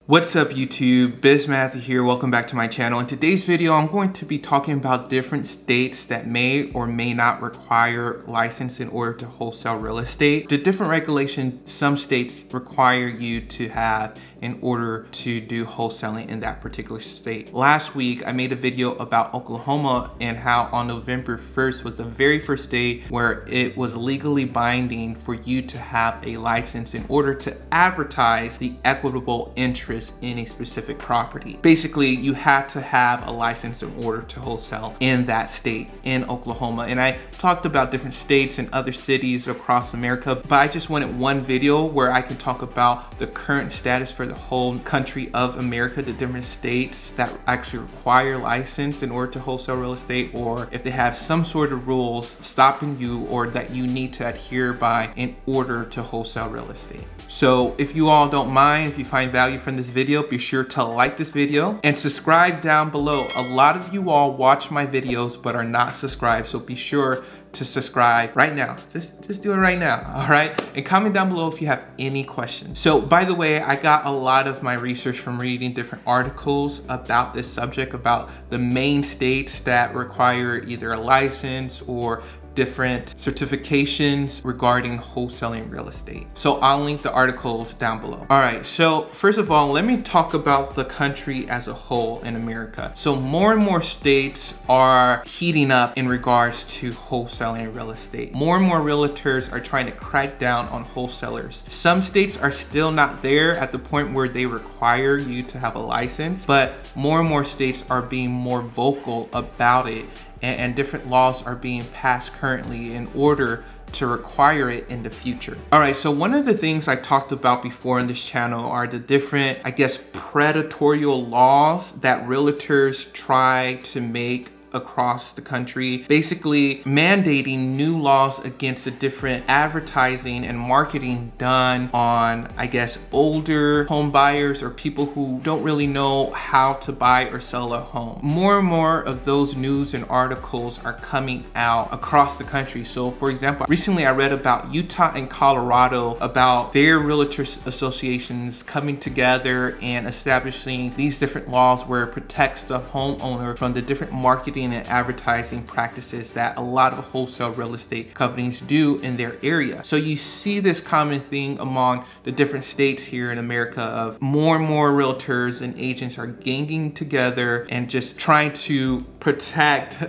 What's up YouTube, BizMatthew here, welcome back to my channel. In today's video, I'm going to be talking about different states that may or may not require license in order to wholesale real estate. The different regulations some states require you to have in order to do wholesaling in that particular state. Last week, I made a video about Oklahoma and how on November 1st was the very first day where it was legally binding for you to have a license in order to advertise the equitable interest in a specific property. Basically, you had to have a license in order to wholesale in that state, in Oklahoma. And I talked about different states and other cities across America, but I just wanted one video where I can talk about the current status for the whole country of America, the different states that actually require license in order to wholesale real estate, or if they have some sort of rules stopping you or that you need to adhere by in order to wholesale real estate. So if you all don't mind, if you find value from this video, be sure to like this video and subscribe down below. A lot of you all watch my videos but are not subscribed, so be sure to subscribe right now. Just do it right now, all right? And comment down below if you have any questions. So by the way, I got a lot of my research from reading different articles about this subject, about the main states that require either a license or different certifications regarding wholesaling real estate. So I'll link the articles down below. All right, so first of all, let me talk about the country as a whole in America. So more and more states are heating up in regards to wholesaling real estate. More and more realtors are trying to crack down on wholesalers. Some states are still not there at the point where they require you to have a license, but more and more states are being more vocal about it, and different laws are being passed currently in order to require it in the future. All right, so one of the things I talked about before on this channel are the different, I guess, predatorial laws that realtors try to make across the country, basically mandating new laws against the different advertising and marketing done on, I guess, older home buyers or people who don't really know how to buy or sell a home. More and more of those news and articles are coming out across the country. So for example, recently I read about Utah and Colorado, about their realtors associations coming together and establishing these different laws where it protects the homeowner from the different marketing and advertising practices that a lot of wholesale real estate companies do in their area. So you see this common thing among the different states here in America of more and more realtors and agents are ganging together and just trying to protect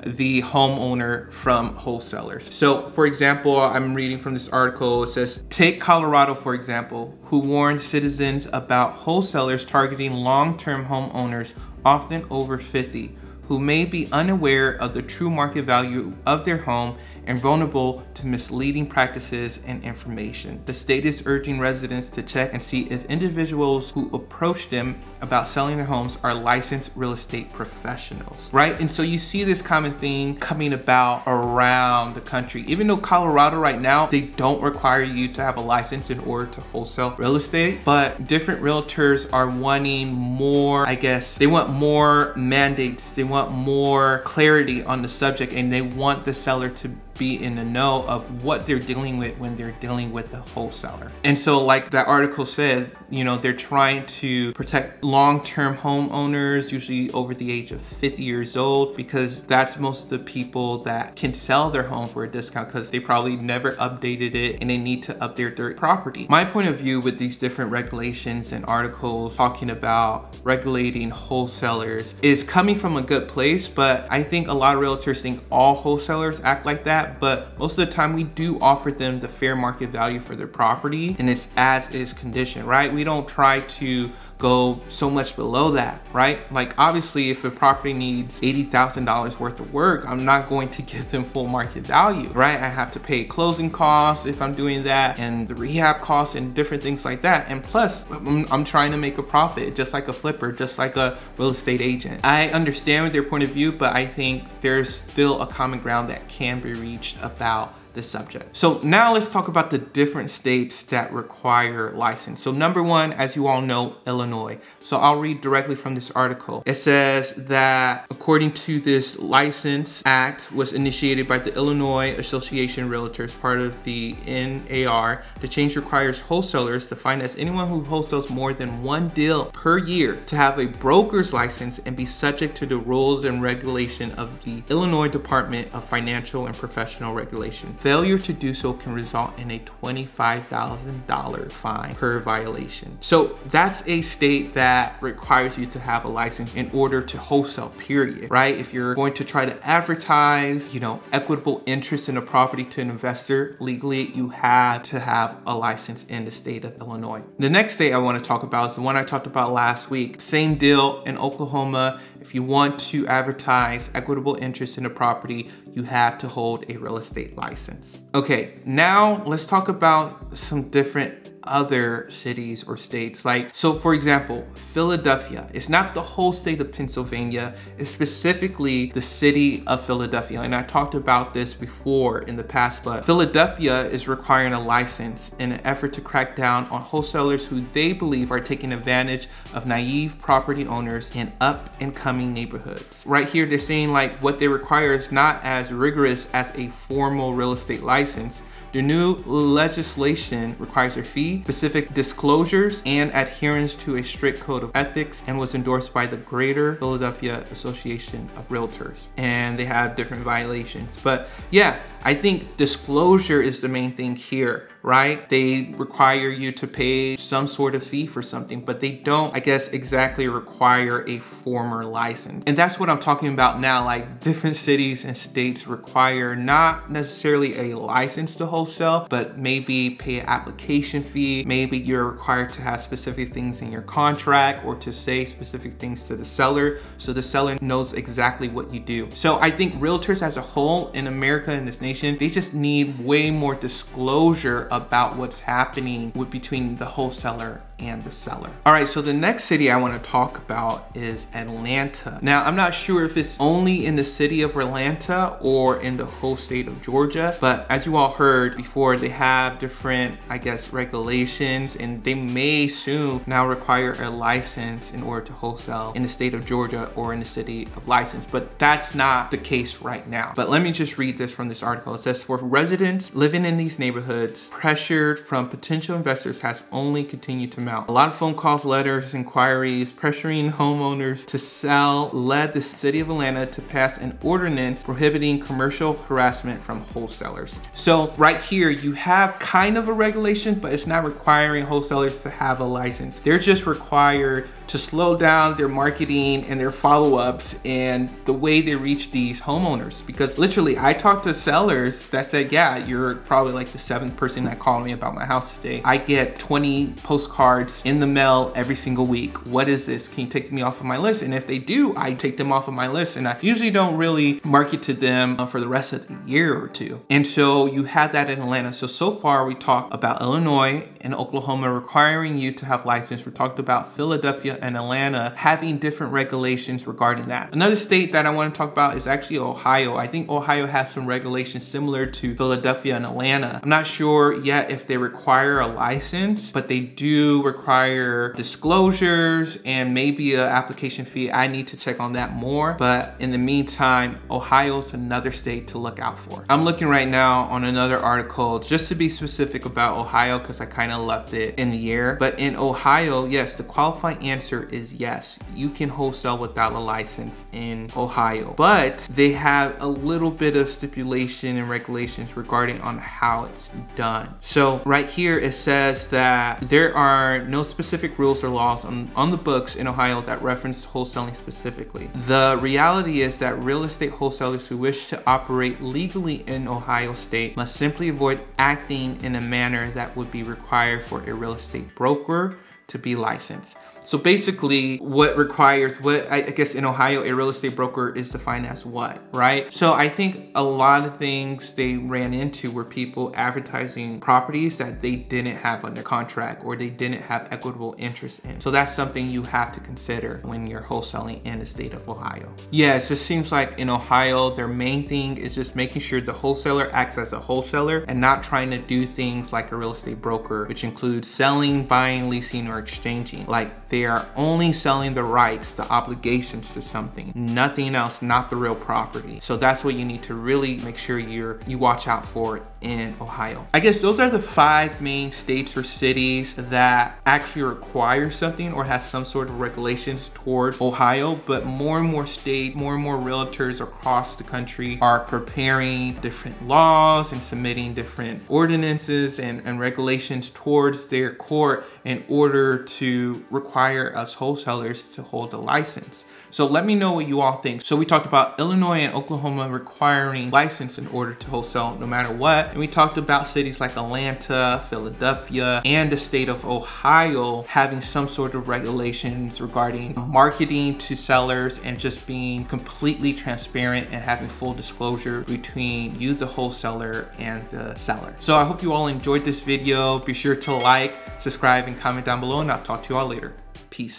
the homeowner from wholesalers. So for example, I'm reading from this article, it says, take Colorado for example, who warned citizens about wholesalers targeting long-term homeowners, often over 50, who may be unaware of the true market value of their home and vulnerable to misleading practices and information. The state is urging residents to check and see if individuals who approach them about selling their homes are licensed real estate professionals, right? And so you see this common thing coming about around the country. Even though Colorado right now, they don't require you to have a license in order to wholesale real estate, but different realtors are wanting more, I guess, they want more mandates, they want more clarity on the subject, and they want the seller to be in the know of what they're dealing with when they're dealing with the wholesaler. And so like that article said, you know, they're trying to protect long-term homeowners, usually over the age of 50 years old, because that's most of the people that can sell their home for a discount because they probably never updated it and they need to update their property. My point of view with these different regulations and articles talking about regulating wholesalers is coming from a good place, but I think a lot of realtors think all wholesalers act like that, but most of the time we do offer them the fair market value for their property and it's as is condition, right? We don't try to go so much below that, right? Like obviously if a property needs $80,000 worth of work, I'm not going to give them full market value, right? I have to pay closing costs if I'm doing that and the rehab costs and different things like that. And plus I'm trying to make a profit just like a flipper, just like a real estate agent. I understand their point of view, but I think there's still a common ground that can be reached about this subject. So now let's talk about the different states that require license. So number one, as you all know, Illinois. So I'll read directly from this article. It says that according to this License Act was initiated by the Illinois Association of Realtors, part of the NAR. The change requires wholesalers, defined as anyone who wholesales more than one deal per year, to have a broker's license and be subject to the rules and regulation of the Illinois Department of Financial and Professional Regulation. Failure to do so can result in a $25,000 fine per violation. So that's a state that requires you to have a license in order to wholesale, period, right? If you're going to try to advertise, equitable interest in a property to an investor legally, you have to have a license in the state of Illinois. The next state I want to talk about is the one I talked about last week. Same deal in Oklahoma. If you want to advertise equitable interest in a property, you have to hold a real estate license. Okay, now let's talk about some different other cities or states. So for example, Philadelphia. It's not the whole state of Pennsylvania, it's specifically the city of Philadelphia. And I talked about this before in the past, but Philadelphia is requiring a license in an effort to crack down on wholesalers who they believe are taking advantage of naive property owners in up and coming neighborhoods. Right here, they're saying what they require is not as rigorous as a formal real estate license. The new legislation requires a fee, specific disclosures, and adherence to a strict code of ethics, and was endorsed by the Greater Philadelphia Association of Realtors. And they have different violations. But yeah, I think disclosure is the main thing here, right? They require you to pay some sort of fee for something, but they don't, I guess, exactly require a formal license. And that's what I'm talking about now. Different cities and states require not necessarily a license to wholesale, but maybe pay an application fee. Maybe you're required to have specific things in your contract or to say specific things to the seller, so the seller knows exactly what you do. So I think realtors as a whole in America, in this nation, they just need way more disclosure about what's happening between the wholesaler and the seller. All right, so the next city I want to talk about is Atlanta. Now, I'm not sure if it's only in the city of Atlanta or in the whole state of Georgia, but as you all heard before, they have different, I guess, regulations, and they may soon now require a license in order to wholesale in the state of Georgia or in the city of license, but that's not the case right now. But let me just read this from this article. It says, for residents living in these neighborhoods, pressure from potential investors has only continued to mount. A lot of phone calls, letters, inquiries, pressuring homeowners to sell led the city of Atlanta to pass an ordinance prohibiting commercial harassment from wholesalers. So right here, you have kind of a regulation, but it's not requiring wholesalers to have a license. They're just required to slow down their marketing and their follow-ups and the way they reach these homeowners. Because literally, I talked to sellers that said, yeah, you're probably the 7th person that called me about my house today. I get 20 postcards in the mail every single week. What is this? Can you take me off of my list? And if they do, I take them off of my list, and I usually don't really market to them for the rest of the year or two. And so you have that in Atlanta. So far we talked about Illinois and Oklahoma requiring you to have license. We talked about Philadelphia and Atlanta having different regulations regarding that. Another state that I want to talk about is actually Ohio. I think Ohio has some regulations similar to Philadelphia and Atlanta. I'm not sure yet if they require a license, but they do require disclosures and maybe an application fee. I need to check on that more. But in the meantime, Ohio's another state to look out for. I'm looking right now on another article just to be specific about Ohio because I kind of left it in the air. But in Ohio, yes, the qualifying answer is yes. You can wholesale without a license in Ohio, but they have a little bit of stipulation and regulations regarding on how it's done. So right here, it says that there are no specific rules or laws on the books in Ohio that reference wholesaling specifically. The reality is that real estate wholesalers who wish to operate legally in Ohio state must simply avoid acting in a manner that would be required for a real estate broker to be licensed. So basically what I guess in Ohio, a real estate broker is defined as what, right? So I think a lot of things they ran into were people advertising properties that they didn't have under contract or they didn't have equitable interest in. So that's something you have to consider when you're wholesaling in the state of Ohio. Yeah, it just seems like in Ohio, their main thing is just making sure the wholesaler acts as a wholesaler and not trying to do things like a real estate broker, which includes selling, buying, leasing, or exchanging. Like they are only selling the rights, the obligations to something, nothing else, not the real property. So that's what you need to really make sure you watch out for in Ohio. I guess those are the 5 main states or cities that actually require something or has some sort of regulations towards Ohio, but more and more states, more and more realtors across the country are preparing different laws and submitting different ordinances and regulations towards their court in order to require us wholesalers to hold a license. So let me know what you all think. So we talked about Illinois and Oklahoma requiring license in order to wholesale no matter what. And we talked about cities like Atlanta, Philadelphia, and the state of Ohio having some sort of regulations regarding marketing to sellers and just being completely transparent and having full disclosure between you, the wholesaler, and the seller. So I hope you all enjoyed this video. Be sure to like, subscribe, and comment down below, and I'll talk to you all later. Peace.